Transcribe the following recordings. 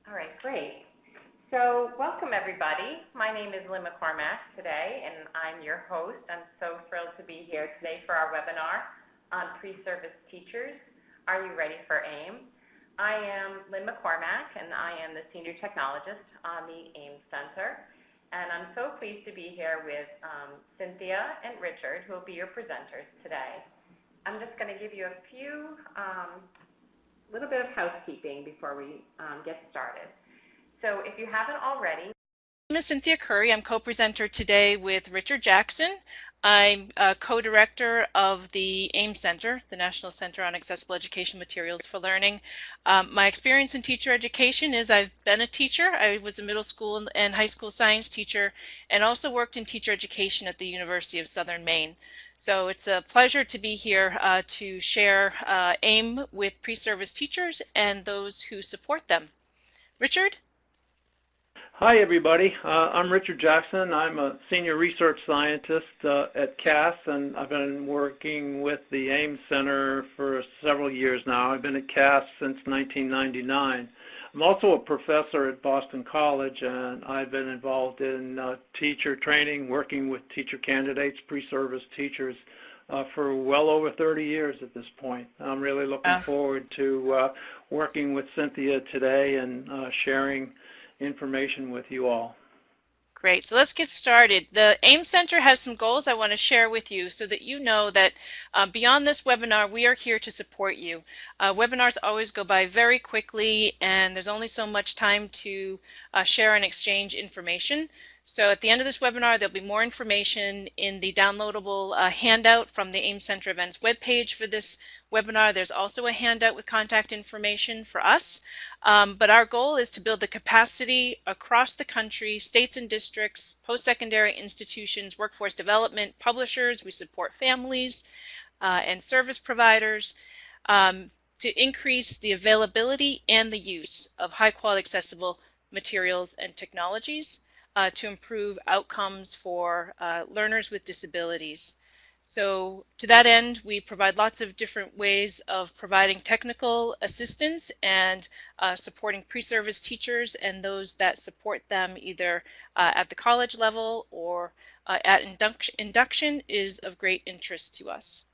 All right, great. So welcome everybody. My name is Lynn McCormack today, and I'm your host. I'm so thrilled to be here today for our webinar on pre-service teachers. Are you ready for AIM? I am Lynn McCormack, and I am the Senior Technologist on the AIM Center. And I'm so pleased to be here with Cynthia and Richard, who will be your presenters today. I'm just going to give you a few little bit of housekeeping before we get started. So if you haven't already. My name is Cynthia Curry. I'm co-presenter today with Richard Jackson. I'm co-director of the AIM Center, the National Center on Accessible Education Materials for Learning. My experience in teacher education is I've been a teacher. I was a middle school and high school science teacher and also worked in teacher education at the University of Southern Maine. So it's a pleasure to be here to share AIM with pre-service teachers and those who support them. Richard? Hi everybody, I'm Richard Jackson. I'm a senior research scientist at CAS, and I've been working with the AIM Center for several years now. I've been at CAS since 1999. I'm also a professor at Boston College, and I've been involved in teacher training, working with teacher candidates, pre-service teachers for well over 30 years at this point. I'm really looking forward to working with Cynthia today and sharing information with you all. Great. So let's get started. The AIM Center has some goals I want to share with you so that you know that beyond this webinar, we are here to support you. Webinars always go by very quickly, and there's only so much time to share and exchange information. So at the end of this webinar, there'll be more information in the downloadable handout from the AIM Center Events webpage for this webinar. There's also a handout with contact information for us. But our goal is to build the capacity across the country, states and districts, post-secondary institutions, workforce development, publishers. We support families and service providers to increase the availability and the use of high-quality accessible materials and technologies to improve outcomes for learners with disabilities. So to that end, we provide lots of different ways of providing technical assistance and supporting pre-service teachers and those that support them either at the college level or at induction is of great interest to us.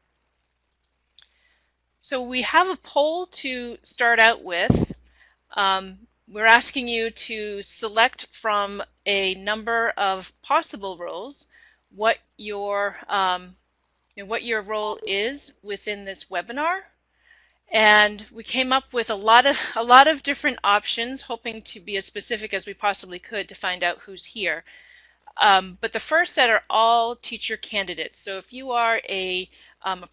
So we have a poll to start out with. We're asking you to select from a number of possible roles what your role is within this webinar, and we came up with a lot of different options, hoping to be as specific as we possibly could to find out who's here. But the first set are all teacher candidates. So if you are a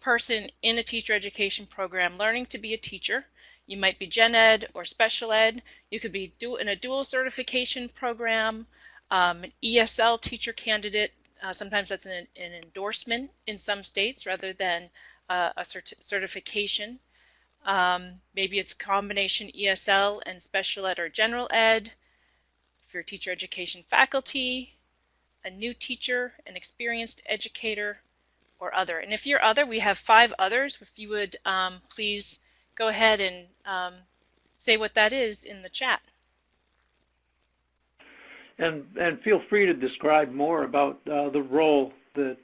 person in a teacher education program learning to be a teacher, you might be gen ed or special ed. You could be in a dual certification program, an ESL teacher candidate. Sometimes that's an endorsement in some states rather than a certification. Maybe it's combination ESL and special ed or general ed. If you're a teacher education faculty, a new teacher, an experienced educator, or other. And if you're other, we have 5 others. If you would please go ahead and say what that is in the chat. And feel free to describe more about the role that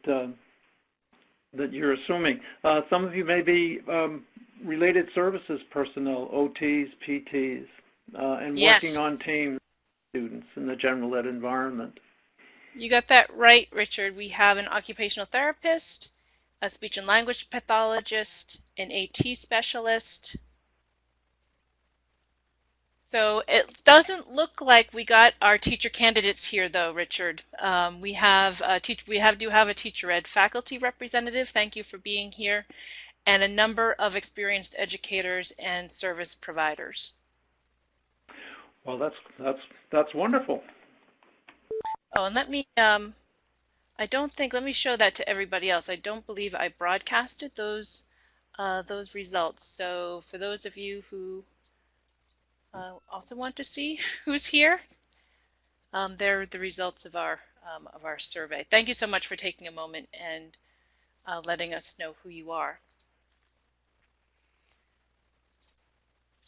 you're assuming. Some of you may be related services personnel, OTs, PTs, and Yes. working on teams, students in the general ed environment. You got that right, Richard. We have an occupational therapist, a speech and language pathologist, an AT specialist. So it doesn't look like we got our teacher candidates here, though, Richard. We do have a teacher ed faculty representative. Thank you for being here, and a number of experienced educators and service providers. Well, that's wonderful. Oh, and let me let me show that to everybody else. I don't believe I broadcasted those results. So for those of you who also want to see who's here, they're the results of our survey. Thank you so much for taking a moment and letting us know who you are.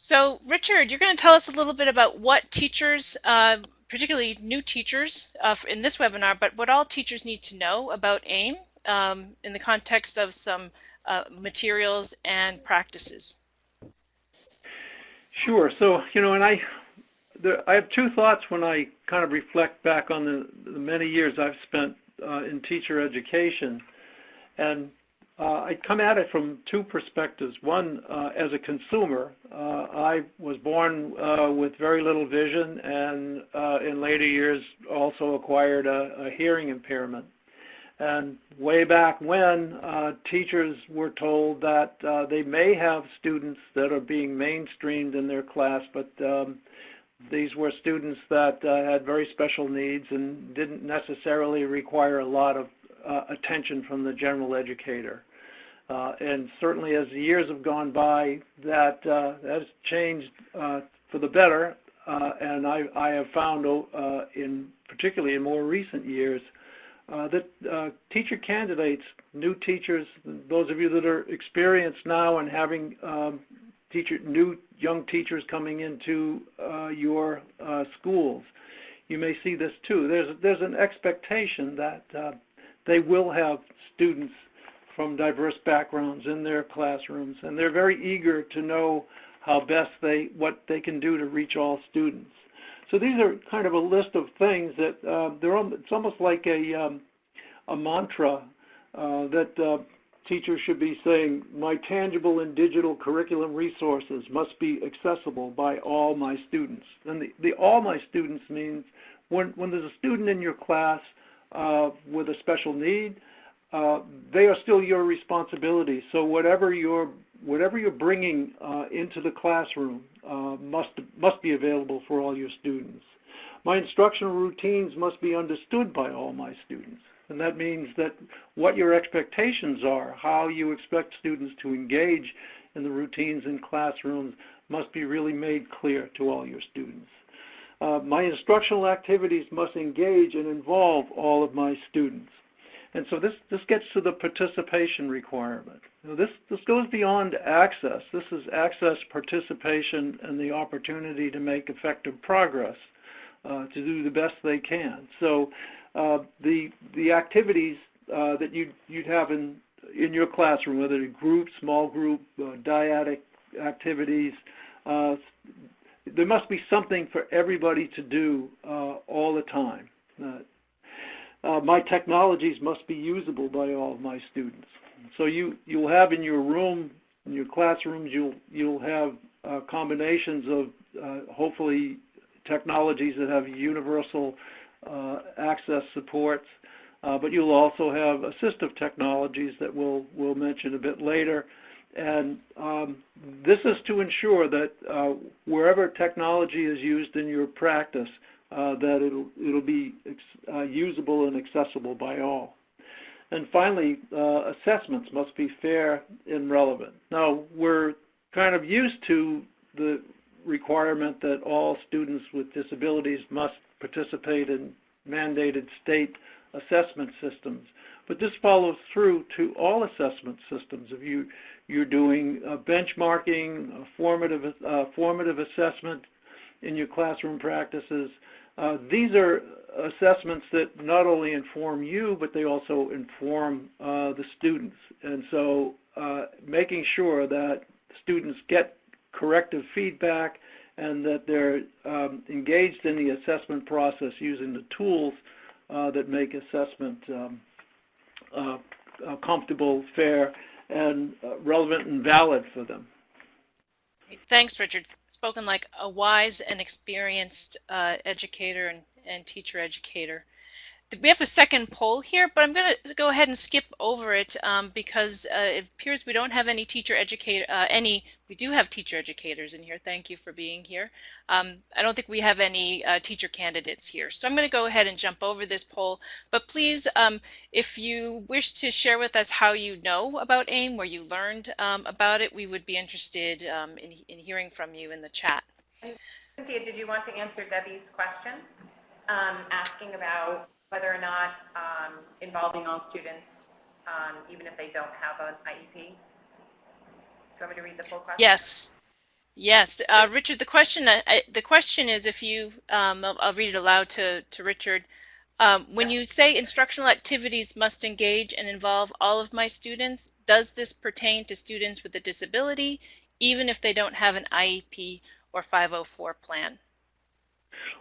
So, Richard, you're going to tell us a little bit about what teachers, particularly new teachers in this webinar, but what all teachers need to know about AIM in the context of some materials and practices. Sure. So, and I have two thoughts when I kind of reflect back on the many years I've spent in teacher education. And I come at it from two perspectives. One, as a consumer, I was born with very little vision and in later years also acquired a hearing impairment. And way back when, teachers were told that they may have students that are being mainstreamed in their class, but these were students that had very special needs and didn't necessarily require a lot of attention from the general educator. And certainly as the years have gone by, that has changed for the better. And I have found, particularly in more recent years, that teacher candidates, new teachers, those of you that are experienced now and having new young teachers coming into your schools, you may see this too. There's an expectation that they will have students from diverse backgrounds in their classrooms, and they're very eager to know how best what they can do to reach all students. So these are kind of a list of things that it's almost like a mantra that teachers should be saying, my tangible and digital curriculum resources must be accessible by all my students. And the all my students means when there's a student in your class with a special need, they are still your responsibility. So whatever you're bringing into the classroom must be available for all your students. My instructional routines must be understood by all my students. And that means that what your expectations are, how you expect students to engage in the routines in classrooms must be really made clear to all your students. My instructional activities must engage and involve all of my students. And so this gets to the participation requirement. This goes beyond access. This is access, participation, and the opportunity to make effective progress, to do the best they can. So the activities that you'd have in your classroom, whether it's group, small group, dyadic activities, there must be something for everybody to do all the time. My technologies must be usable by all of my students. So you'll have in your room, in your classrooms, you'll have combinations of hopefully technologies that have universal access supports, but you'll also have assistive technologies that we'll mention a bit later. And this is to ensure that wherever technology is used in your practice, that it'll be usable and accessible by all. And finally, assessments must be fair and relevant. Now, we're kind of used to the requirement that all students with disabilities must participate in mandated state assessment systems, but this follows through to all assessment systems. If you're doing benchmarking, formative assessment in your classroom practices, these are assessments that not only inform you, but they also inform the students. And so making sure that students get corrective feedback and that they're engaged in the assessment process using the tools that make assessment comfortable, fair, and relevant and valid for them. Thanks, Richard. Spoken like a wise and experienced educator and teacher educator. We have a second poll here, but I'm going to go ahead and skip over it because it appears we don't have any teacher educator. We do have teacher educators in here. Thank you for being here. I don't think we have any teacher candidates here, so I'm going to go ahead and jump over this poll. But please, if you wish to share with us how you know about AIM, where you learned about it, we would be interested in hearing from you in the chat. Cynthia, did you want to answer Debbie's question, asking about whether or not involving all students, even if they don't have an IEP? Do you want me to read the full question? Yes. Yes, Richard. The question is, if you, I'll read it aloud to Richard. When you say instructional activities must engage and involve all of my students, does this pertain to students with a disability, even if they don't have an IEP or 504 plan?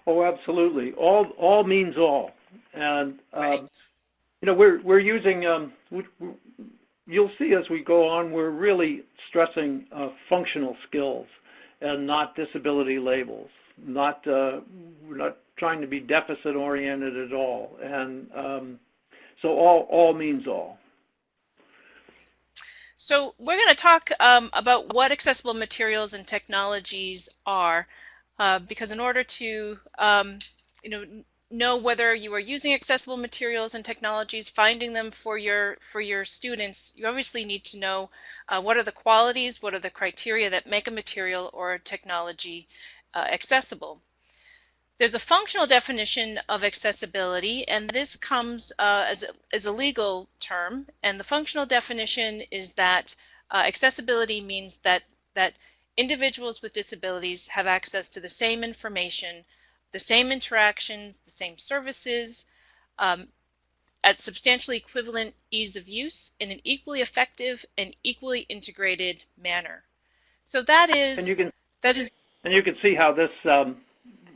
Oh, absolutely. All means all, and Right. we're using. You'll see as we go on, we're really stressing functional skills and not disability labels. We're not trying to be deficit oriented at all, and so all means all. So we're going to talk about what accessible materials and technologies are, because in order to know whether you are using accessible materials and technologies, finding them for your students, you obviously need to know what are the qualities, what are the criteria that make a material or a technology accessible. There's a functional definition of accessibility, and this comes as a legal term. And the functional definition is that accessibility means that individuals with disabilities have access to the same information, the same interactions, the same services, at substantially equivalent ease of use in an equally effective and equally integrated manner. So that is, and you can see how this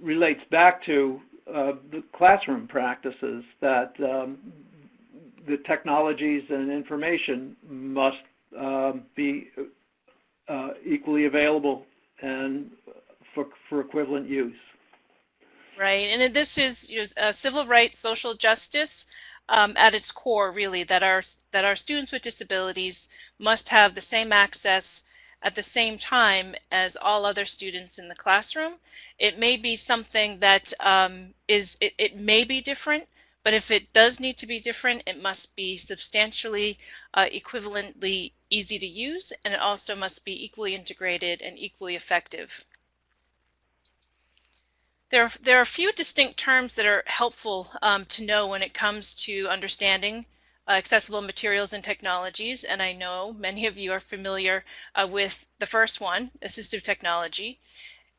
relates back to the classroom practices, that the technologies and information must be equally available and for equivalent use. Right, and this is civil rights, social justice at its core, really, that our students with disabilities must have the same access at the same time as all other students in the classroom. It may be something that it may be different, but if it does need to be different, it must be substantially equivalently easy to use, and it also must be equally integrated and equally effective. There are a few distinct terms that are helpful to know when it comes to understanding accessible materials and technologies, and I know many of you are familiar with the first one, assistive technology.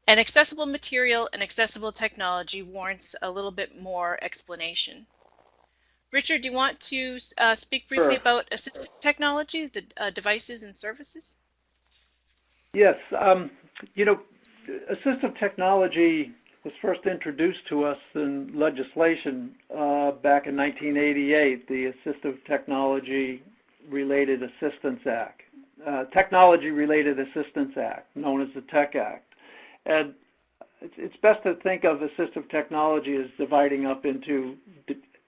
An accessible material and accessible technology warrants a little bit more explanation. Richard, do you want to speak briefly about assistive technology, the devices and services? Yes, assistive technology was first introduced to us in legislation back in 1988, the Assistive Technology Related Assistance Act, Technology Related Assistance Act, known as the TECH Act. And it's best to think of assistive technology as dividing up into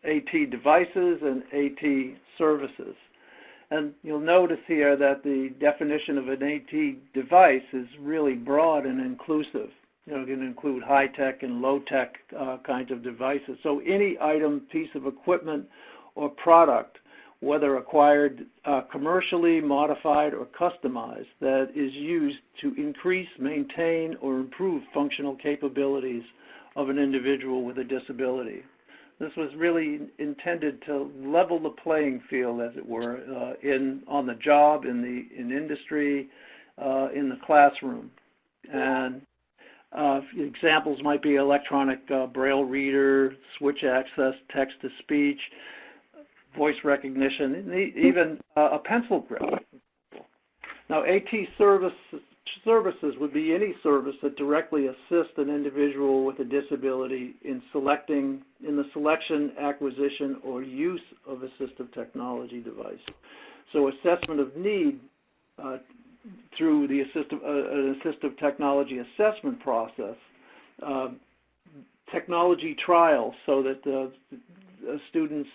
AT devices and AT services. And you'll notice here that the definition of an AT device is really broad and inclusive. It can include high-tech and low-tech kinds of devices. So any item, piece of equipment, or product, whether acquired commercially, modified, or customized, that is used to increase, maintain, or improve functional capabilities of an individual with a disability. This was really intended to level the playing field, as it were, on the job, in industry, in the classroom. And examples might be electronic braille reader, switch access, text-to-speech, voice recognition, and even a pencil grip. Now, AT services would be any service that directly assists an individual with a disability in the selection, acquisition, or use of assistive technology device. So assessment of need through the assistive technology assessment process, technology trials so that students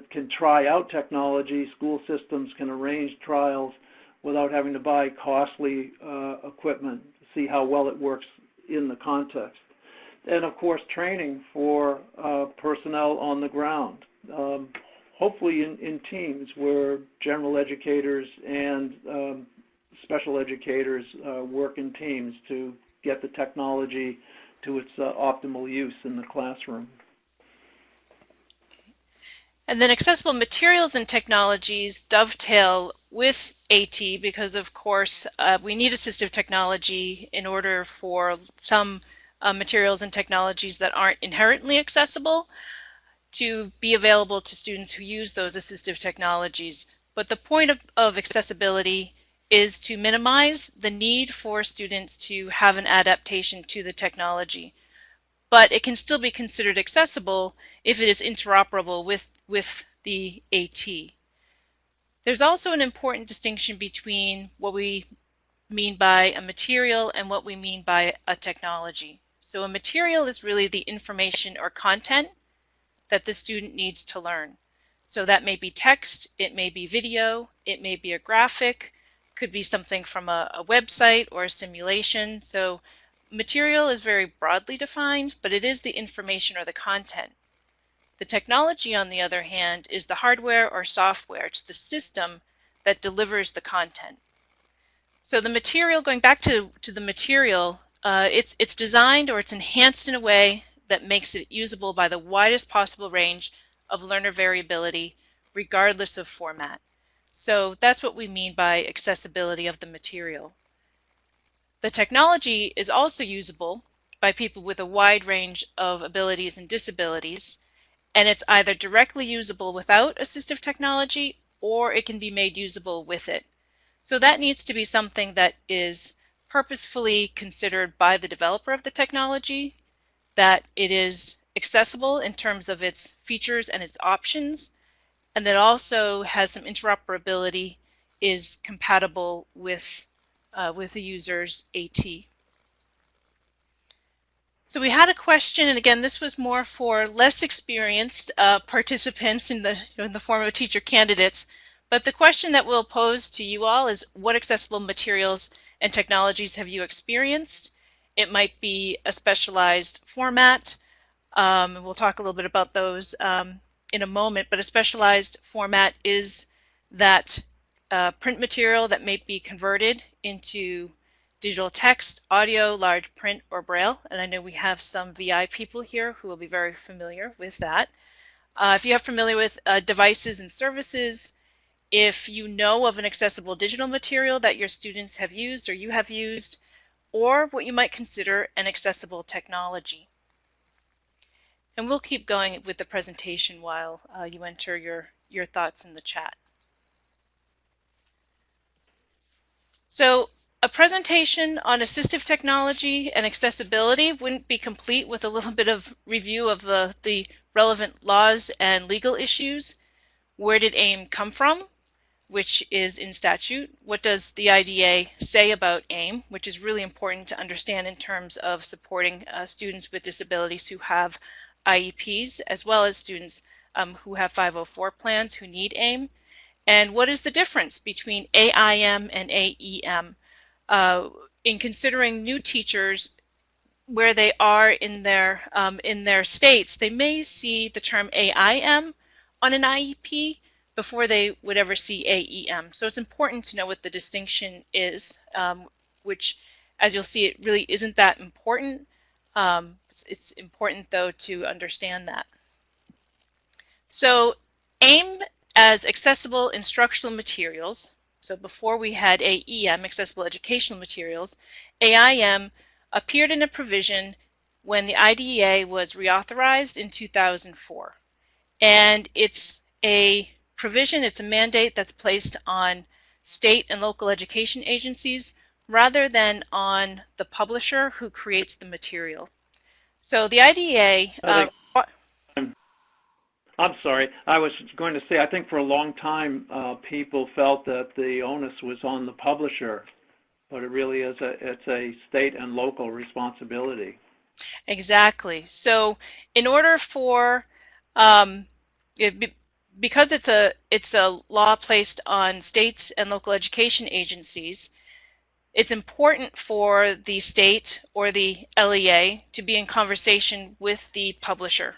can try out technology, school systems can arrange trials without having to buy costly equipment to see how well it works in the context. And of course training for personnel on the ground, hopefully in teams where general educators and special educators work in teams to get the technology to its optimal use in the classroom. And then accessible materials and technologies dovetail with AT because, of course, we need assistive technology in order for some materials and technologies that aren't inherently accessible to be available to students who use those assistive technologies. But the point of accessibility is to minimize the need for students to have an adaptation to the technology. But it can still be considered accessible if it is interoperable with the AT. There's also an important distinction between what we mean by a material and what we mean by a technology. So a material is really the information or content that the student needs to learn. So that may be text, it may be video, it may be a graphic, could be something from a website or a simulation. So material is very broadly defined, but it is the information or the content. The technology, on the other hand, is the hardware or software. It's the system that delivers the content. So the material, going back to the material, it's designed or it's enhanced in a way that makes it usable by the widest possible range of learner variability, regardless of format. So that's what we mean by accessibility of the material. The technology is also usable by people with a wide range of abilities and disabilities, and it's either directly usable without assistive technology or it can be made usable with it. So that needs to be something that is purposefully considered by the developer of the technology, that it is accessible in terms of its features and its options, and that also has some interoperability, is compatible with the user's AT. So we had a question, and again, this was more for less experienced participants in the form of teacher candidates. But the question that we'll pose to you all is, what accessible materials and technologies have you experienced? It might be a specialized format, and we'll talk a little bit about those in a moment, but a specialized format is that print material that may be converted into digital text, audio, large print, or braille. And I know we have some VI people here who will be very familiar with that. If you are familiar with devices and services, if you know of an accessible digital material that your students have used or you have used, or what you might consider an accessible technology. And we'll keep going with the presentation while you enter your thoughts in the chat. So a presentation on assistive technology and accessibility wouldn't be complete with a little bit of review of the relevant laws and legal issues. Where did AIM come from, which is in statute? What does the IDA say about AIM, which is really important to understand in terms of supporting students with disabilities who have IEPs, as well as students who have 504 plans who need AIM? And what is the difference between AIM and AEM? In considering new teachers where they are in their states, they may see the term AIM on an IEP before they would ever see AEM. So it's important to know what the distinction is, which, as you'll see, it really isn't that important. It's important, though, to understand that. So AIM as accessible instructional materials. So before we had AEM, accessible educational materials, AIM appeared in a provision when the IDEA was reauthorized in 2004. And it's a provision, it's a mandate that's placed on state and local education agencies rather than on the publisher who creates the material. So the IDEA... I'm sorry. I was going to say, I think for a long time people felt that the onus was on the publisher, but it really is it's a state and local responsibility. Exactly. So in order for, because it's a law placed on states and local education agencies, it's important for the state or the LEA to be in conversation with the publisher.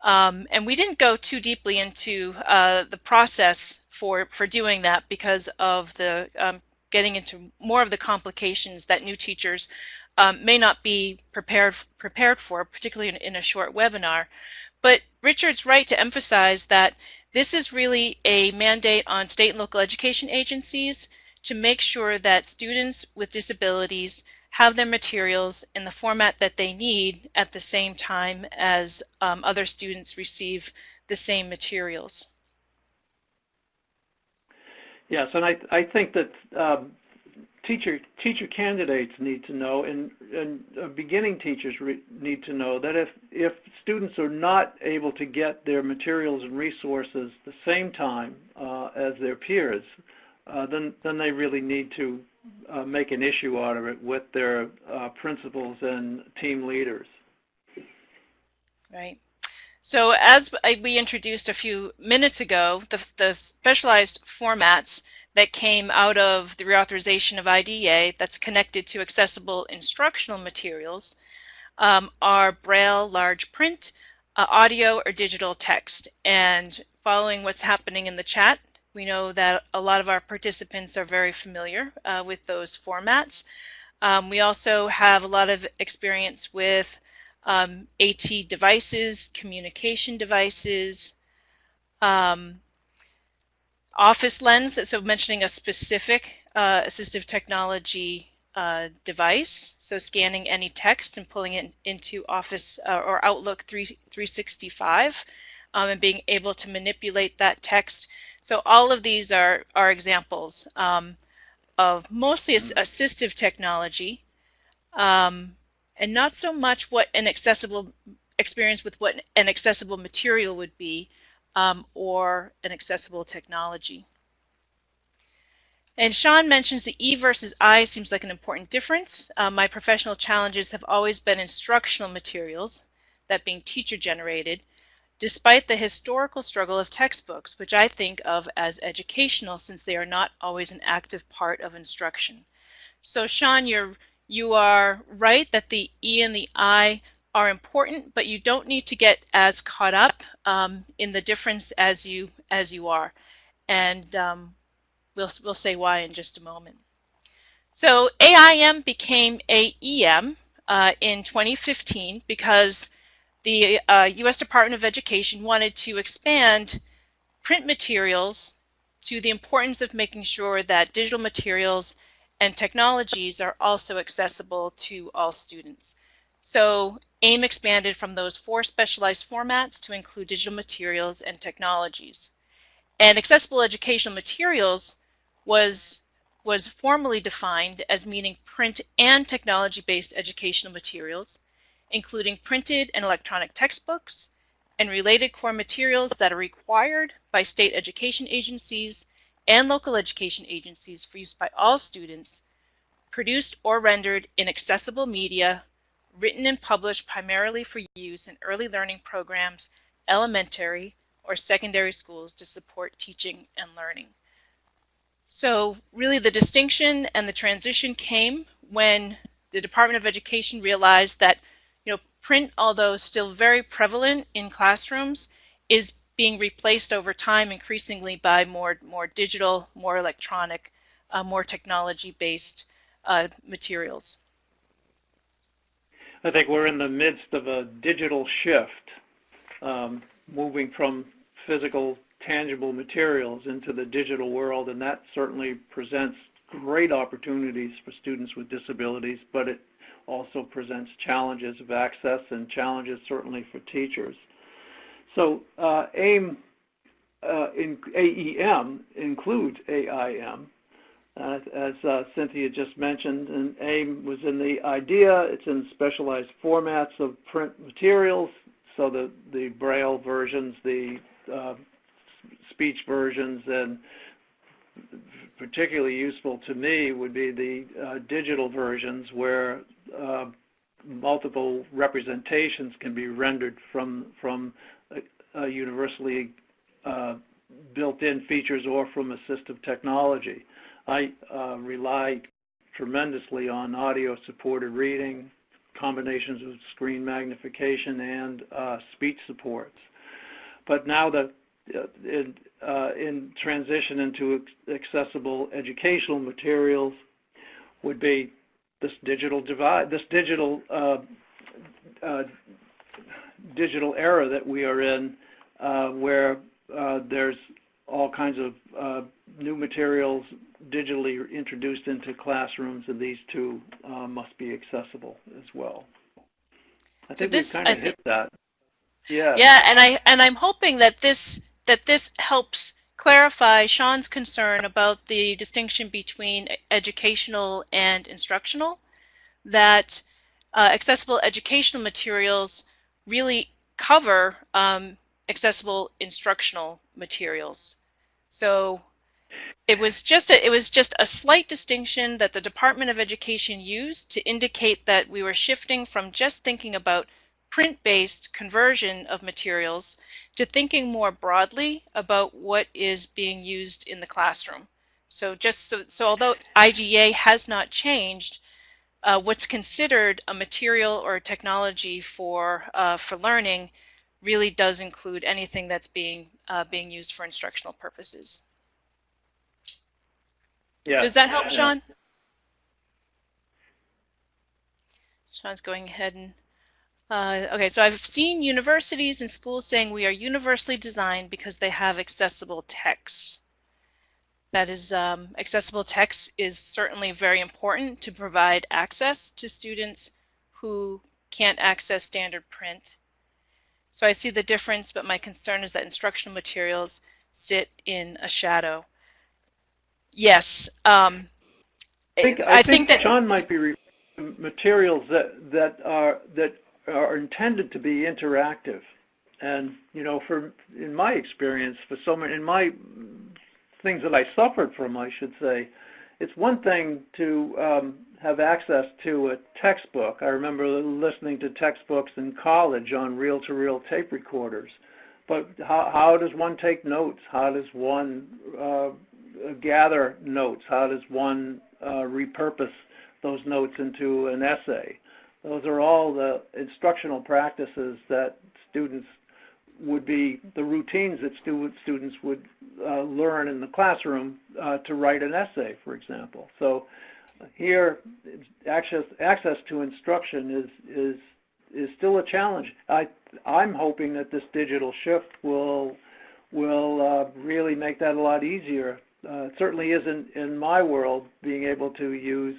And we didn't go too deeply into the process for doing that because of the getting into more of the complications that new teachers may not be prepared for, particularly in a short webinar. But Richard's right to emphasize that this is really a mandate on state and local education agencies to make sure that students with disabilities have their materials in the format that they need at the same time as other students receive the same materials. Yes, and I think that teacher candidates need to know, and beginning teachers need to know that if students are not able to get their materials and resources the same time as their peers, then they really need to make an issue out of it with their principals and team leaders. Right. So as we introduced a few minutes ago, the specialized formats that came out of the reauthorization of IDEA that's connected to accessible instructional materials are Braille, large print, audio, or digital text. And following what's happening in the chat, we know that a lot of our participants are very familiar with those formats. We also have a lot of experience with AT devices, communication devices, Office Lens, so mentioning a specific assistive technology device, so scanning any text and pulling it into Office or Outlook 365 and being able to manipulate that text. So all of these are examples of mostly assistive technology, and not so much what an accessible experience with what an accessible material would be or an accessible technology. And Sean mentions the E versus I seems like an important difference. My professional challenges have always been instructional materials, that being teacher generated, despite the historical struggle of textbooks, which I think of as educational since they are not always an active part of instruction. So Sean, you are right that the E and the I are important, but you don't need to get as caught up in the difference as you are, and we'll say why in just a moment. So AIM became AEM in 2015 because the U.S. Department of Education wanted to expand print materials to the importance of making sure that digital materials and technologies are also accessible to all students. So AIM expanded from those 4 specialized formats to include digital materials and technologies. And accessible educational materials was formally defined as meaning print and technology-based educational materials, including printed and electronic textbooks and related core materials that are required by state education agencies and local education agencies for use by all students, produced or rendered in accessible media, written and published primarily for use in early learning programs, elementary or secondary schools to support teaching and learning. So really the distinction and the transition came when the Department of Education realized that print, although still very prevalent in classrooms, is being replaced over time increasingly by more digital, more electronic, more technology-based materials. I think we're in the midst of a digital shift, moving from physical, tangible materials into the digital world, and that certainly presents great opportunities for students with disabilities, but it also presents challenges of access and challenges certainly for teachers. So AIM includes AIM, as Cynthia just mentioned, and AIM was in the idea. It's in specialized formats of print materials, so the Braille versions, the speech versions, and particularly useful to me would be the digital versions where multiple representations can be rendered from universally built-in features or from assistive technology. I rely tremendously on audio-supported reading, combinations of screen magnification, and speech supports. But now that in transition into accessible educational materials would be this digital divide, this digital digital era that we are in, where there's all kinds of new materials digitally introduced into classrooms, and these too must be accessible as well. I think we've kind of hit that. Yeah. Yeah, and I'm hoping that this helps clarify Sean's concern about the distinction between educational and instructional, that accessible educational materials really cover accessible instructional materials. So it was just a slight distinction that the Department of Education used to indicate that we were shifting from just thinking about print-based conversion of materials to thinking more broadly about what is being used in the classroom. So so although IDEA has not changed, what's considered a material or a technology for learning really does include anything that's being used for instructional purposes. Yeah. Does that help, Sean? Sean's going ahead and okay, so I've seen universities and schools saying we are universally designed because they have accessible texts. That is, accessible text is certainly very important to provide access to students who can't access standard print. So I see the difference, but my concern is that instructional materials sit in a shadow. Yes, I think that Sean might be materials that are intended to be interactive, and you know, in my experience, for so many, in my things that I suffered from, I should say, it's one thing to have access to a textbook. I remember listening to textbooks in college on reel-to-reel tape recorders, but how does one take notes? How does one gather notes? How does one repurpose those notes into an essay? Those are all the instructional practices that students would be, the routines that students would learn in the classroom to write an essay, for example. So here, access to instruction is still a challenge. I'm hoping that this digital shift will really make that a lot easier. It certainly isn't in my world, being able to use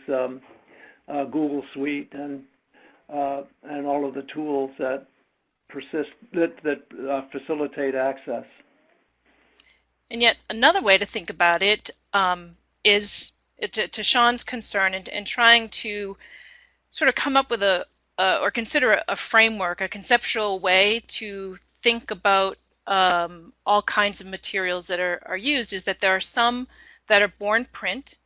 Google Suite and all of the tools that facilitate access. And yet another way to think about it is to Sean's concern and trying to sort of come up with or consider a framework, a conceptual way to think about all kinds of materials that are used, is that there are some that are born print.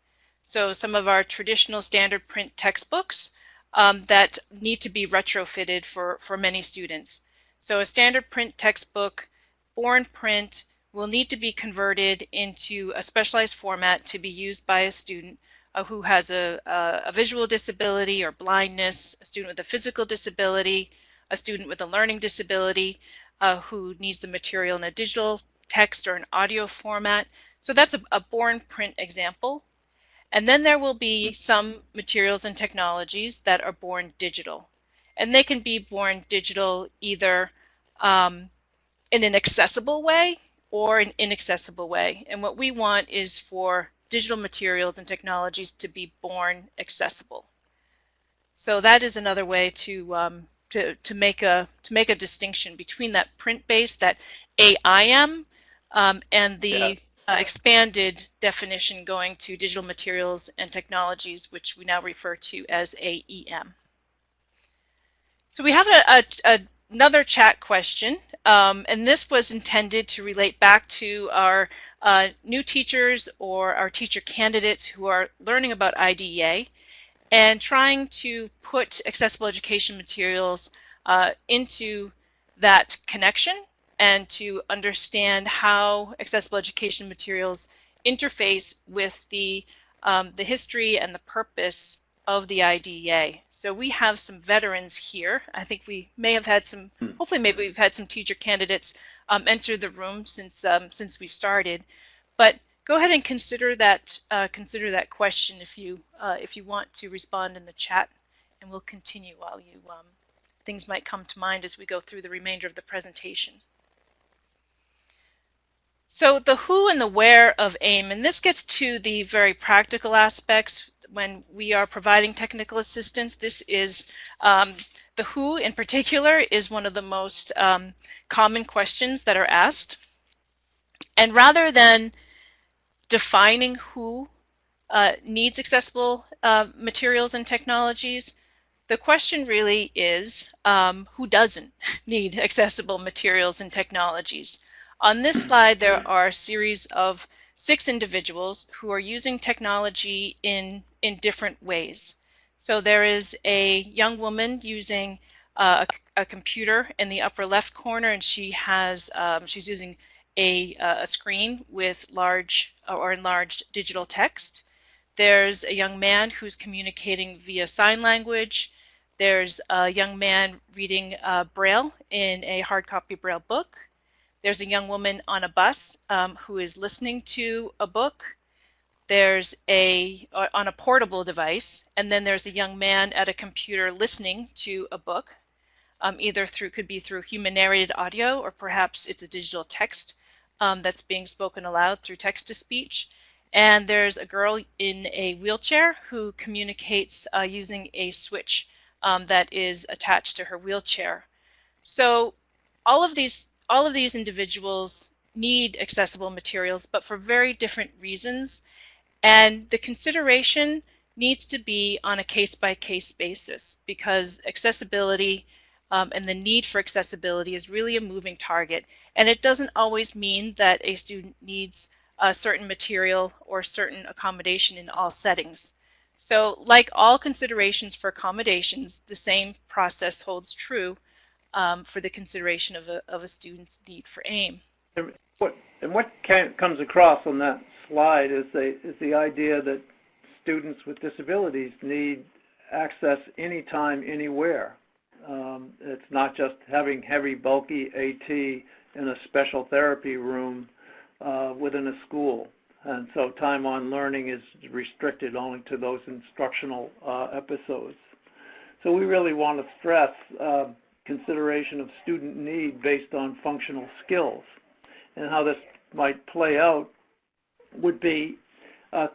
So some of our traditional standard print textbooks that need to be retrofitted for many students. So a standard print textbook, born print, will need to be converted into a specialized format to be used by a student who has a visual disability or blindness, a student with a physical disability, a student with a learning disability who needs the material in a digital text or an audio format. So that's a born print example. And then there will be some materials and technologies that are born digital. And they can be born digital either in an accessible way or an inaccessible way. And what we want is for digital materials and technologies to be born accessible. So that is another way to make a distinction between that print-based, that AIM, and the expanded definition going to digital materials and technologies, which we now refer to as AEM. So we have another chat question, and this was intended to relate back to our new teachers or our teacher candidates who are learning about IDEA and trying to put accessible education materials into that connection and to understand how accessible education materials interface with the history and the purpose of the IDEA. So we have some veterans here. I think we may have had some, hopefully maybe we've had some teacher candidates enter the room since we started. But go ahead and consider that question if you want to respond in the chat, and we'll continue while you things might come to mind as we go through the remainder of the presentation. So the who and the where of AIM, and this gets to the very practical aspects when we are providing technical assistance. This is the who in particular is one of the most common questions that are asked. And rather than defining who needs accessible materials and technologies, the question really is who doesn't need accessible materials and technologies. On this slide, there are a series of 6 individuals who are using technology in different ways. So there is a young woman using a computer in the upper left corner, and she has she's using a screen with large or enlarged digital text. There's a young man who's communicating via sign language. There's a young man reading Braille in a hard copy Braille book. There's a young woman on a bus who is listening to a book. There's on a portable device, and then there's a young man at a computer listening to a book, could be through human narrated audio, or perhaps it's a digital text that's being spoken aloud through text-to-speech. And there's a girl in a wheelchair who communicates using a switch that is attached to her wheelchair. So all of these individuals need accessible materials, but for very different reasons. And the consideration needs to be on a case-by-case basis, because accessibility and the need for accessibility is really a moving target. And it doesn't always mean that a student needs a certain material or certain accommodation in all settings. So like all considerations for accommodations, the same process holds true for the consideration of a student's need for AIM. And what comes across on that slide is the idea that students with disabilities need access anytime, anywhere. It's not just having heavy, bulky AT in a special therapy room within a school. And so time on learning is restricted only to those instructional episodes. So we really want to stress consideration of student need based on functional skills. And how this might play out would be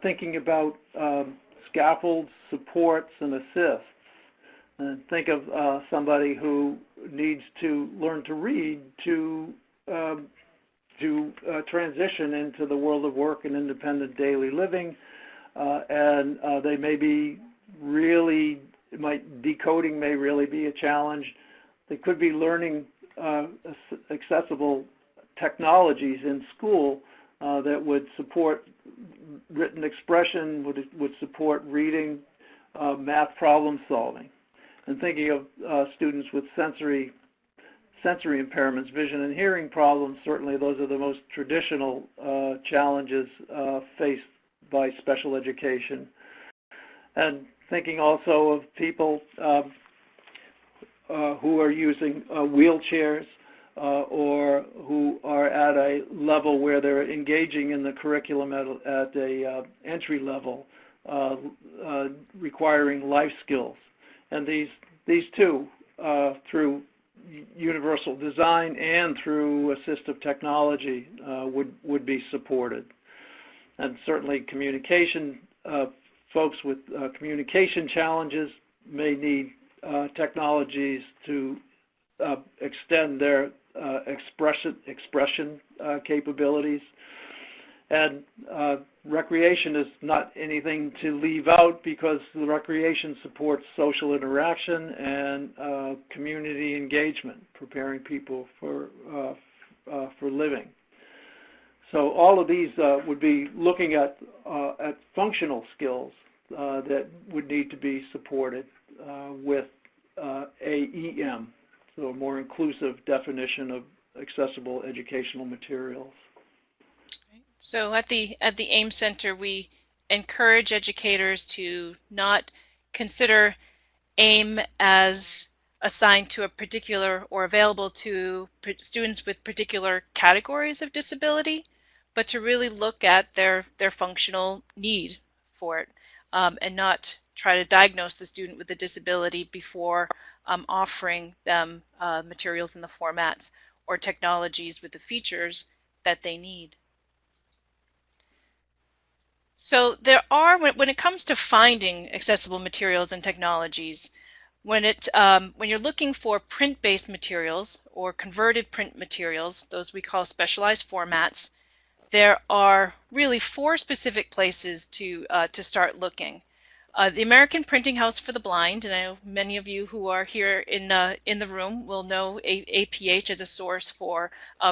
thinking about scaffolds, supports, and assists. And think of somebody who needs to learn to read to transition into the world of work and independent daily living, and they may be decoding may really be a challenge. They could be learning accessible technologies in school that would support written expression, would support reading, math problem solving. And thinking of students with sensory impairments, vision and hearing problems, certainly those are the most traditional challenges faced by special education. And thinking also of people who are using wheelchairs or who are at a level where they're engaging in the curriculum at a entry level, requiring life skills. And these two, through universal design and through assistive technology, would be supported. And certainly communication, folks with communication challenges may need technologies to extend their expression capabilities. And recreation is not anything to leave out, because the recreation supports social interaction and community engagement, preparing people for living. So all of these would be looking at functional skills that would need to be supported with AEM, so a more inclusive definition of accessible educational materials. So at the AIM Center, we encourage educators to not consider AIM as assigned to a particular or available to students with particular categories of disability, but to really look at their functional need for it, and not try to diagnose the student with a disability before offering them materials in the formats or technologies with the features that they need. So there are, when it comes to finding accessible materials and technologies, when you're looking for print-based materials or converted print materials, those we call specialized formats, there are really 4 specific places to start looking. The American Printing House for the Blind, and I know many of you who are here in the room will know APH as a source for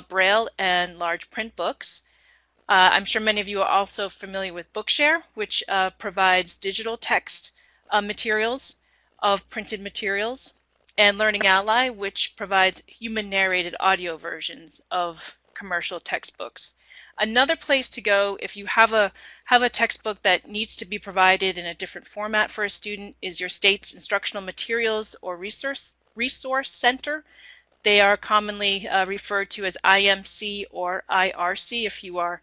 Braille and large print books. I'm sure many of you are also familiar with Bookshare, which provides digital text materials of printed materials, and Learning Ally, which provides human-narrated audio versions of commercial textbooks. Another place to go if you have a textbook that needs to be provided in a different format for a student is your state's instructional materials or resource center. They are commonly referred to as IMC or IRC if you are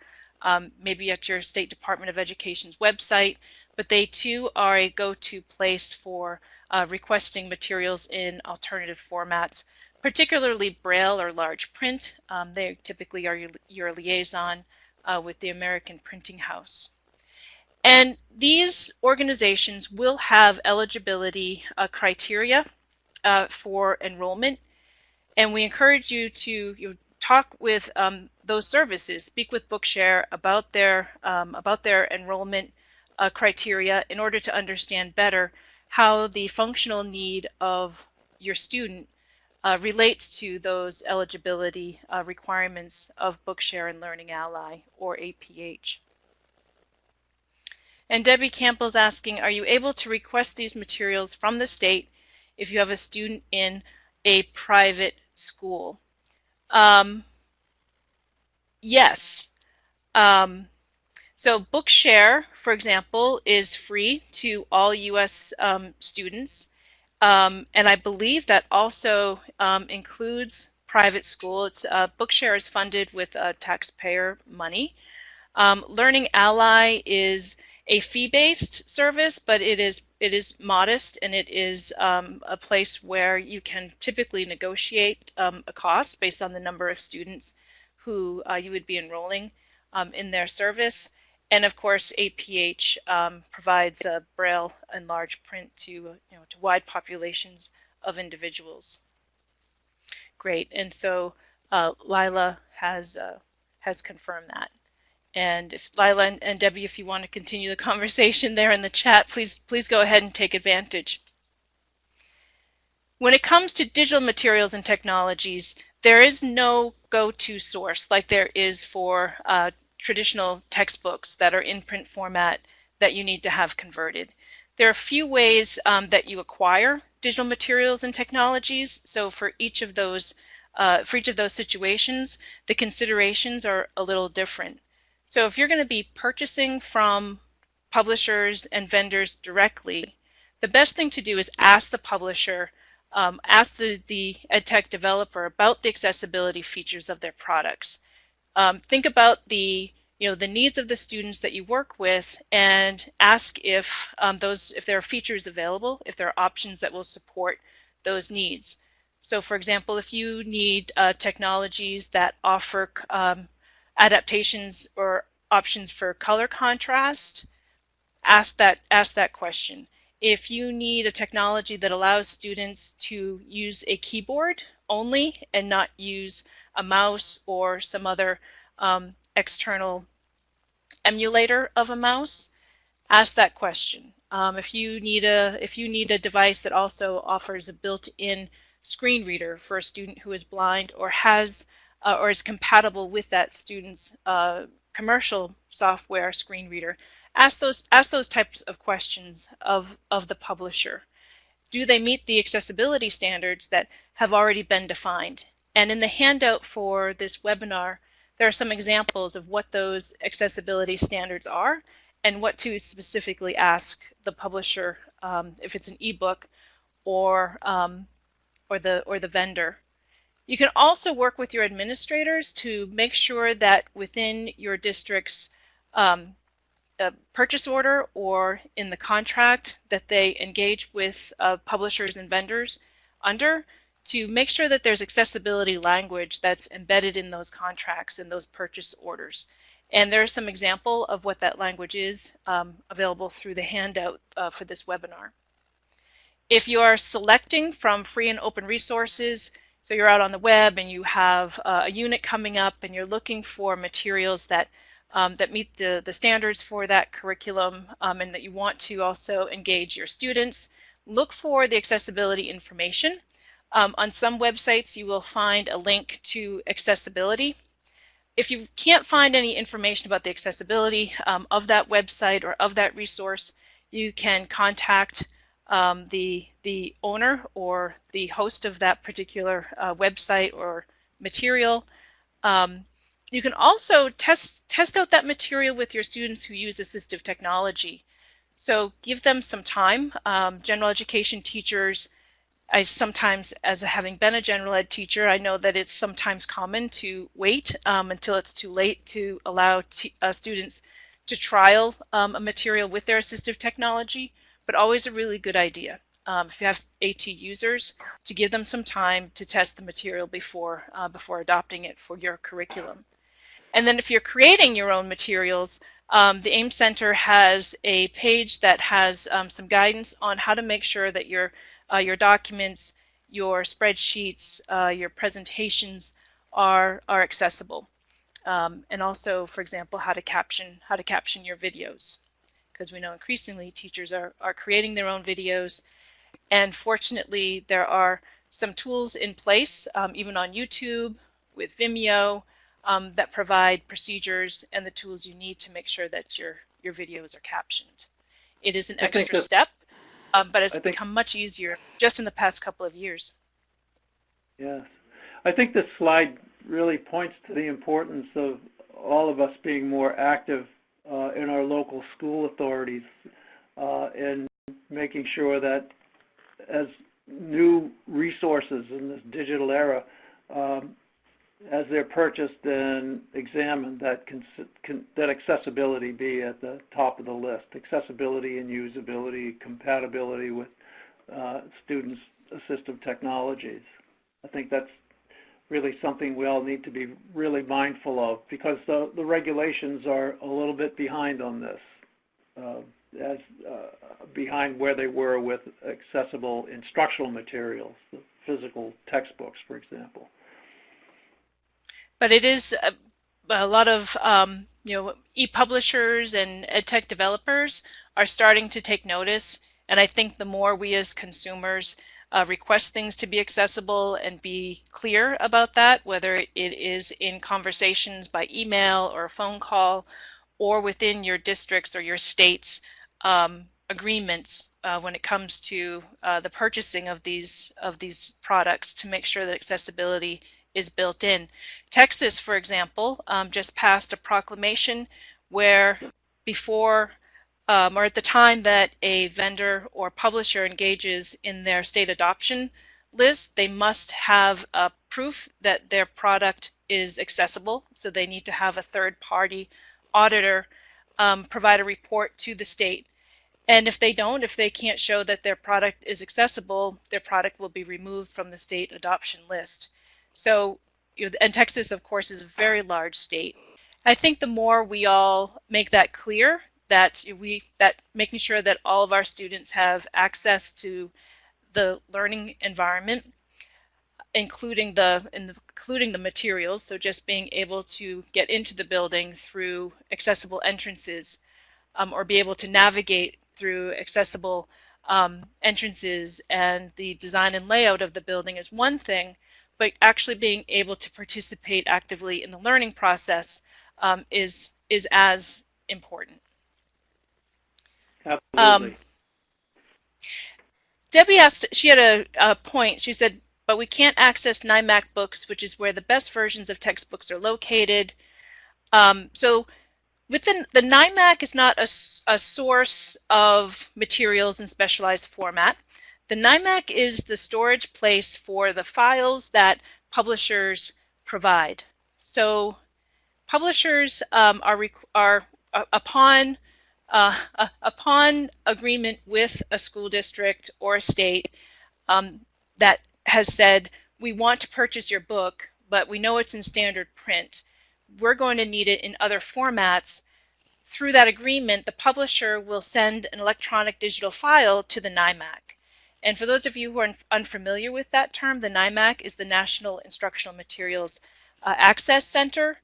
maybe at your State Department of Education's website, but they too are a go-to place for requesting materials in alternative formats, particularly Braille or large print. They typically are your liaison with the American Printing House. And these organizations will have eligibility criteria for enrollment, and we encourage you to talk with those services, speak with Bookshare about their enrollment criteria in order to understand better how the functional need of your student relates to those eligibility requirements of Bookshare and Learning Ally or APH. And Debbie Campbell's asking, are you able to request these materials from the state if you have a student in a private school? Yes. So Bookshare, for example, is free to all U.S. students, and I believe that also includes private school. It's Bookshare is funded with taxpayer money. Learning Ally is a fee-based service, but it is modest, and it is a place where you can typically negotiate a cost based on the number of students who you would be enrolling in their service. And of course, APH provides Braille and large print to wide populations of individuals. Great, and so Lila has confirmed that. And if Lila and Debbie, if you want to continue the conversation there in the chat, please go ahead and take advantage. When it comes to digital materials and technologies, there is no go-to source like there is for traditional textbooks that are in print format that you need to have converted. There are a few ways that you acquire digital materials and technologies. So for each of those situations, the considerations are a little different. So if you're going to be purchasing from publishers and vendors directly, the best thing to do is ask the publisher, ask the EdTech developer about the accessibility features of their products. Think about the needs of the students that you work with, and ask if there are features available, if there are options that will support those needs. So, for example, if you need technologies that offer adaptations or options for color contrast, ask that question. If you need a technology that allows students to use a keyboard only and not use a mouse or some other external emulator of a mouse, ask that question. If you need a device that also offers a built-in screen reader for a student who is blind or has or is compatible with that student's commercial software screen reader, ask those types of questions of the publisher. Do they meet the accessibility standards that have already been defined? And in the handout for this webinar, there are some examples of what those accessibility standards are and what to specifically ask the publisher if it's an ebook or the vendor. You can also work with your administrators to make sure that within your district's purchase order or in the contract that they engage with publishers and vendors under to make sure that there's accessibility language that's embedded in those contracts and those purchase orders. And there's some example of what that language is available through the handout for this webinar. If you are selecting from free and open resources, so you're out on the web and you have a unit coming up and you're looking for materials that that meet the standards for that curriculum and that you want to also engage your students, look for the accessibility information. On some websites you will find a link to accessibility. If you can't find any information about the accessibility of that website or of that resource, you can contact the owner or the host of that particular website or material. You can also test out that material with your students who use assistive technology. So give them some time. General education teachers, I sometimes, as having been a general ed teacher, I know that it's sometimes common to wait until it's too late to allow students to trial a material with their assistive technology, but always a really good idea if you have AT users to give them some time to test the material before adopting it for your curriculum. And then if you're creating your own materials, the AIM Center has a page that has some guidance on how to make sure that your documents, your spreadsheets, your presentations are accessible, and also, for example, how to caption your videos, because we know increasingly teachers are creating their own videos, and fortunately there are some tools in place, even on YouTube with Vimeo, that provide procedures and the tools you need to make sure that your videos are captioned. It is an extra step. But it's become much easier just in the past couple of years. Yes. I think this slide really points to the importance of all of us being more active in our local school authorities in making sure that as new resources in this digital era, as they're purchased and examined, that accessibility be at the top of the list. Accessibility and usability, compatibility with students' assistive technologies. I think that's really something we all need to be really mindful of, because the regulations are a little bit behind on this, behind where they were with accessible instructional materials, the physical textbooks, for example. But it is a lot of e-publishers and edtech developers are starting to take notice, and I think the more we as consumers request things to be accessible and be clear about that, whether it is in conversations by email or a phone call, or within your districts or your states' agreements when it comes to the purchasing of these products, to make sure that accessibility is built in. Texas, for example, just passed a proclamation where before or at the time that a vendor or publisher engages in their state adoption list, they must have proof that their product is accessible. So they need to have a third-party auditor provide a report to the state. And if they can't show that their product is accessible, their product will be removed from the state adoption list. So, and Texas, of course, is a very large state. I think the more we all make that clear, that making sure that all of our students have access to the learning environment, including the materials, so just being able to get into the building through accessible entrances, or be able to navigate through accessible entrances, and the design and layout of the building is one thing, but actually being able to participate actively in the learning process is as important. Absolutely. Debbie asked, she had a point. She said, but we can't access NIMAC books, which is where the best versions of textbooks are located. So within the NIMAC is not a source of materials in specialized format. The NIMAC is the storage place for the files that publishers provide. So publishers are upon agreement with a school district or a state that has said, we want to purchase your book, but we know it's in standard print. We're going to need it in other formats. Through that agreement, the publisher will send an electronic digital file to the NIMAC. And for those of you who are unfamiliar with that term, the NIMAC is the National Instructional Materials Access Center.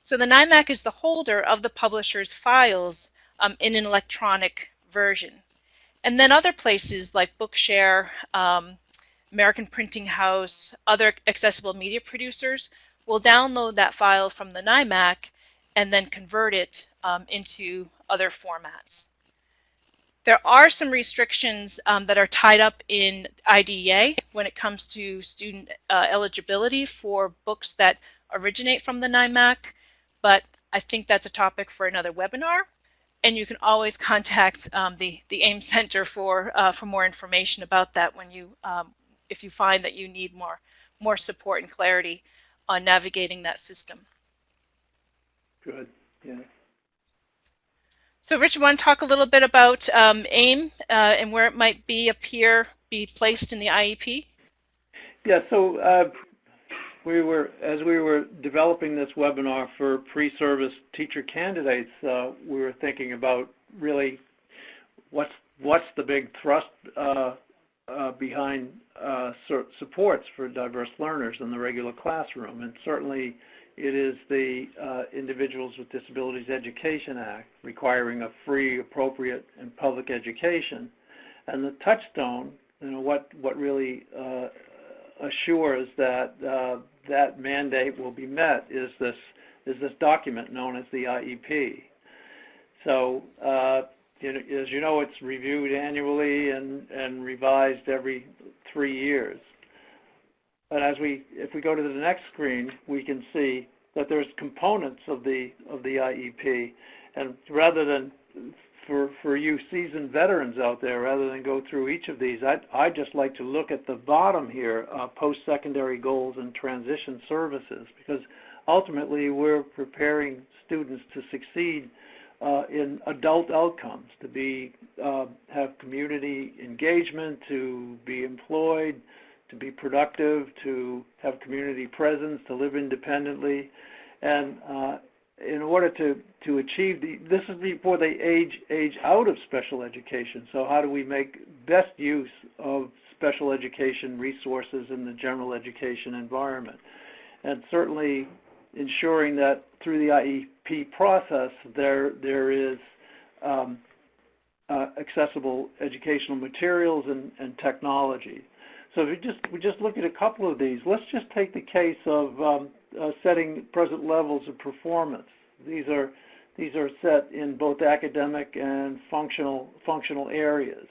So the NIMAC is the holder of the publisher's files in an electronic version. And then other places like Bookshare, American Printing House, other accessible media producers will download that file from the NIMAC and then convert it into other formats. There are some restrictions that are tied up in IDEA when it comes to student eligibility for books that originate from the NIMAC, but I think that's a topic for another webinar. And you can always contact the AIM Center for more information about that when you, if you find that you need more support and clarity on navigating that system. Good. Yeah. So, Rich, you want to talk a little bit about AIM and where it might be placed in the IEP? Yeah. So, as we were developing this webinar for pre-service teacher candidates, we were thinking about really what's the big thrust behind supports for diverse learners in the regular classroom, and certainly it is the Individuals with Disabilities Education Act, requiring a free, appropriate, and public education, and the touchstone. What really assures that that mandate will be met is this document known as the IEP. So, as you know, it's reviewed annually and revised every 3 years. But if we go to the next screen, we can see that there's components of the IEP, and rather than for you seasoned veterans out there, rather than go through each of these, I'd just like to look at the bottom here, post-secondary goals and transition services, because ultimately we're preparing students to succeed in adult outcomes, to have community engagement, to be employed, to be productive, to have community presence, to live independently, and in order to achieve this is before they age out of special education. So how do we make best use of special education resources in the general education environment? And certainly ensuring that through the IEP process there is accessible educational materials and technology. So if we just look at a couple of these, let's just take the case of setting present levels of performance. These are set in both academic and functional areas.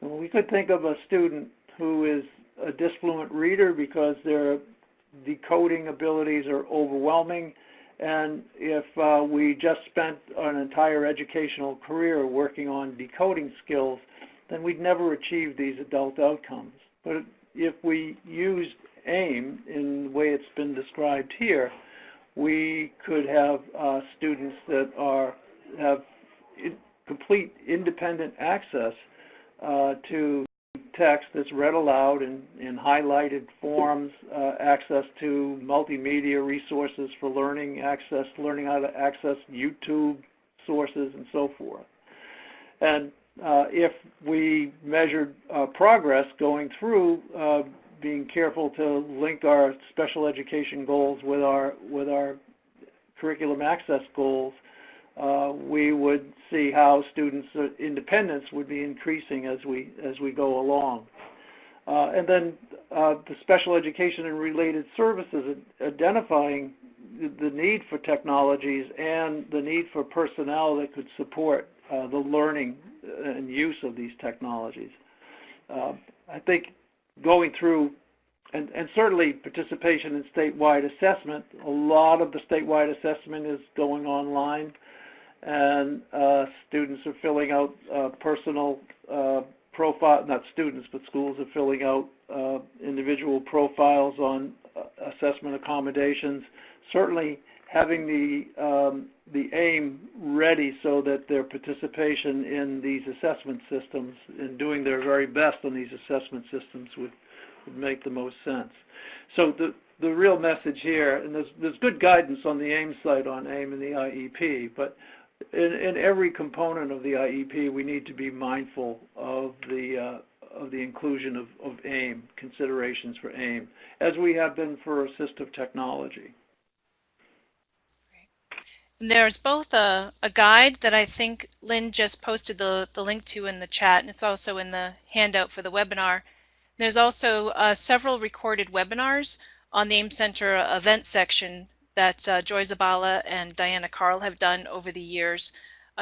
And we could think of a student who is a disfluent reader because their decoding abilities are overwhelming, and if we just spent an entire educational career working on decoding skills, then we'd never achieve these adult outcomes. But if we used AIM in the way it's been described here, we could have students that have complete independent access to text that's read aloud in highlighted forms, access to multimedia resources for learning how to access YouTube sources and so forth. And if we measured progress going through, being careful to link our special education goals with our curriculum access goals, we would see how students' independence would be increasing as we go along. And then the special education and related services, identifying the need for technologies and the need for personnel that could support the learning and use of these technologies. I think going through, and certainly participation in statewide assessment, a lot of the statewide assessment is going online, and students are filling out personal profile, not students, but schools are filling out individual profiles on assessment accommodations. Certainly having the AIM ready so that their participation in these assessment systems and doing their very best on these assessment systems would make the most sense. So the real message here, and there's good guidance on the AIM site on AIM and the IEP, but in every component of the IEP, we need to be mindful of the inclusion of AIM, considerations for AIM, as we have been for assistive technology. There's both a guide that I think Lynn just posted the link to in the chat, and it's also in the handout for the webinar. There's also several recorded webinars on the AIM Center event section that Joy Zabala and Diana Carl have done over the years,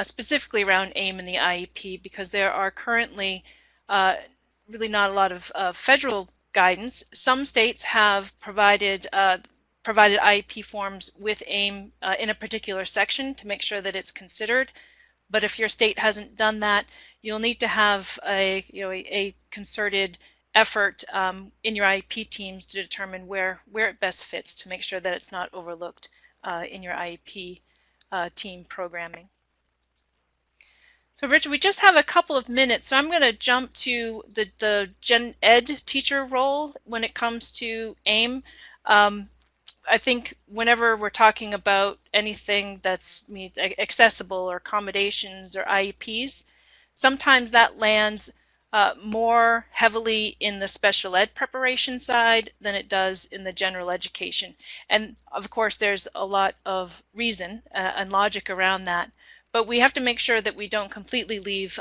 specifically around AIM and the IEP, because there are currently really not a lot of federal guidance. Some states have provided IEP forms with AIM in a particular section to make sure that it's considered. But if your state hasn't done that, you'll need to have a concerted effort in your IEP teams to determine where it best fits to make sure that it's not overlooked in your IEP team programming. So Richard, we just have a couple of minutes, so I'm going to jump to the Gen Ed teacher role when it comes to AIM. I think whenever we're talking about anything that's accessible or accommodations or IEPs, sometimes that lands more heavily in the special ed preparation side than it does in the general education. And of course, there's a lot of reason and logic around that. But we have to make sure that we don't completely leave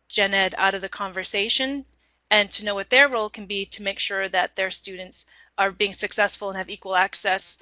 Gen Ed out of the conversation, and to know what their role can be to make sure that their students are being successful and have equal access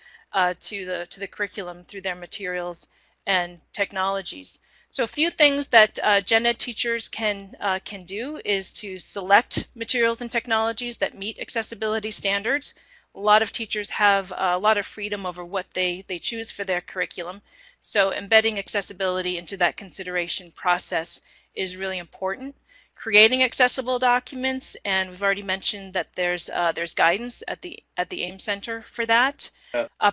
to the curriculum through their materials and technologies. So a few things that Gen Ed teachers can do is to select materials and technologies that meet accessibility standards. A lot of teachers have a lot of freedom over what they choose for their curriculum. So embedding accessibility into that consideration process is really important. Creating accessible documents, and we've already mentioned that there's guidance at the AIM Center for that.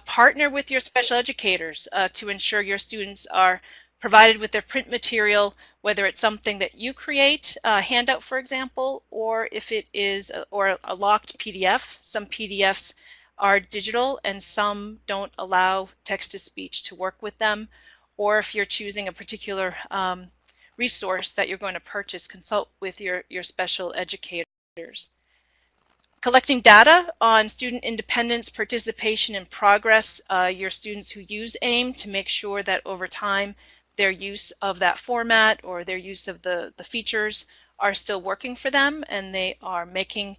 Partner with your special educators to ensure your students are provided with their print material, whether it's something that you create, a handout for example, or if it is a locked PDF. Some PDFs are digital and some don't allow text-to-speech to work with them, or if you're choosing a particular resource that you're going to purchase, consult with your special educators. Collecting data on student independence, participation, and progress, your students who use AIM, to make sure that over time their use of that format or their use of the features are still working for them and they are making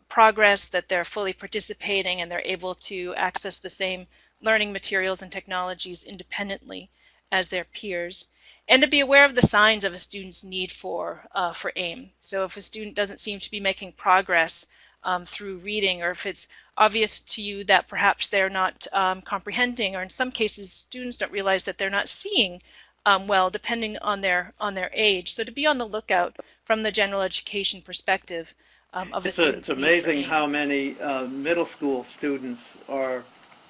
progress, that they're fully participating and they're able to access the same learning materials and technologies independently as their peers. And to be aware of the signs of a student's need for AIM. So if a student doesn't seem to be making progress through reading, or if it's obvious to you that perhaps they're not comprehending, or in some cases students don't realize that they're not seeing well, depending on their age. So to be on the lookout from the general education perspective of a student's It's amazing how many middle school students are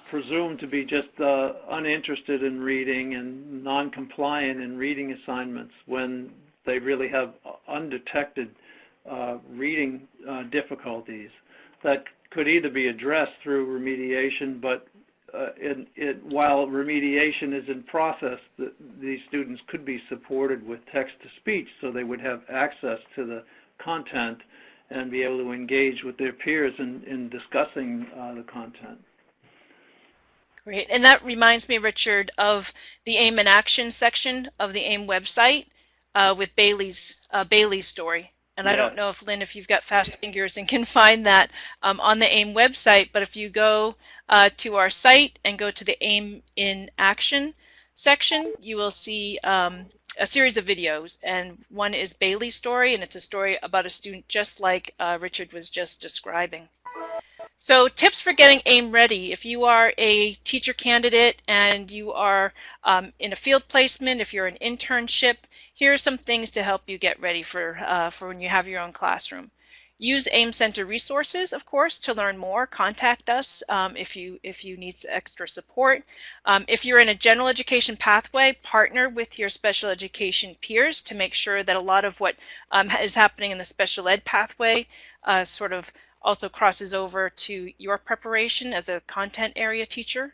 presumed to be just uninterested in reading and non-compliant in reading assignments when they really have undetected reading difficulties that could either be addressed through remediation, but while remediation is in process, these students could be supported with text-to-speech so they would have access to the content and be able to engage with their peers in discussing the content. Great, and that reminds me, Richard, of the AIM in Action section of the AIM website with Bailey's story. And yeah. I don't know if, Lynn, if you've got fast fingers and can find that on the AIM website, but if you go to our site and go to the AIM in Action section, you will see a series of videos, and one is Bailey's story, and it's a story about a student just like Richard was just describing. So tips for getting AIM ready. If you are a teacher candidate and you are in a field placement, if you're an internship, here are some things to help you get ready for when you have your own classroom. Use AIM Center resources, of course, to learn more. Contact us if you need extra support. If you're in a general education pathway, partner with your special education peers to make sure that a lot of what is happening in the special ed pathway sort of also crosses over to your preparation as a content area teacher.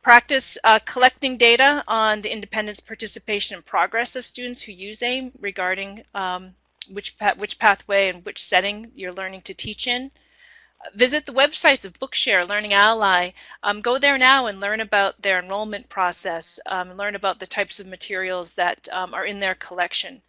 Practice collecting data on the independence, participation, and progress of students who use AIM regarding which pathway and which setting you're learning to teach in. Visit the websites of Bookshare, Learning Ally. Go there now and learn about their enrollment process, learn about the types of materials that are in their collection.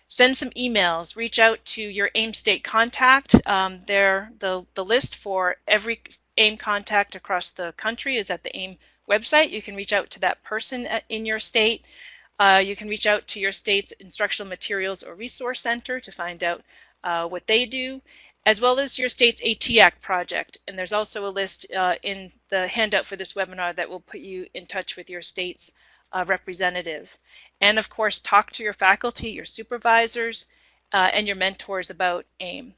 Send some emails, reach out to your AIM state contact. The list for every AIM contact across the country is at the AIM website. You can reach out to that person in your state. You can reach out to your state's instructional materials or resource center to find out what they do, as well as your state's ATAC project. And there's also a list in the handout for this webinar that will put you in touch with your state's representative. And of course, talk to your faculty, your supervisors, and your mentors about AIM.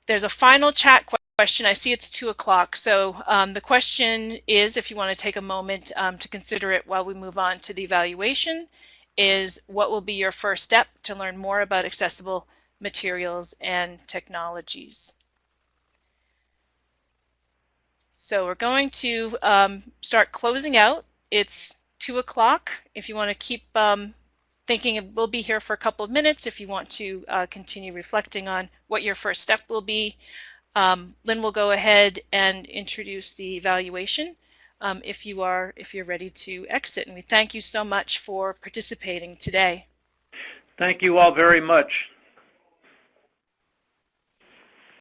There's a final chat question. I see it's 2 o'clock. So the question is, if you want to take a moment to consider it while we move on to the evaluation, is what will be your first step to learn more about accessible materials and technologies? So we're going to start closing out. It's 2 o'clock. If you want to keep thinking, we'll be here for a couple of minutes. If you want to continue reflecting on what your first step will be, Lynn will go ahead and introduce the evaluation if you're ready to exit. And we thank you so much for participating today. Thank you all very much.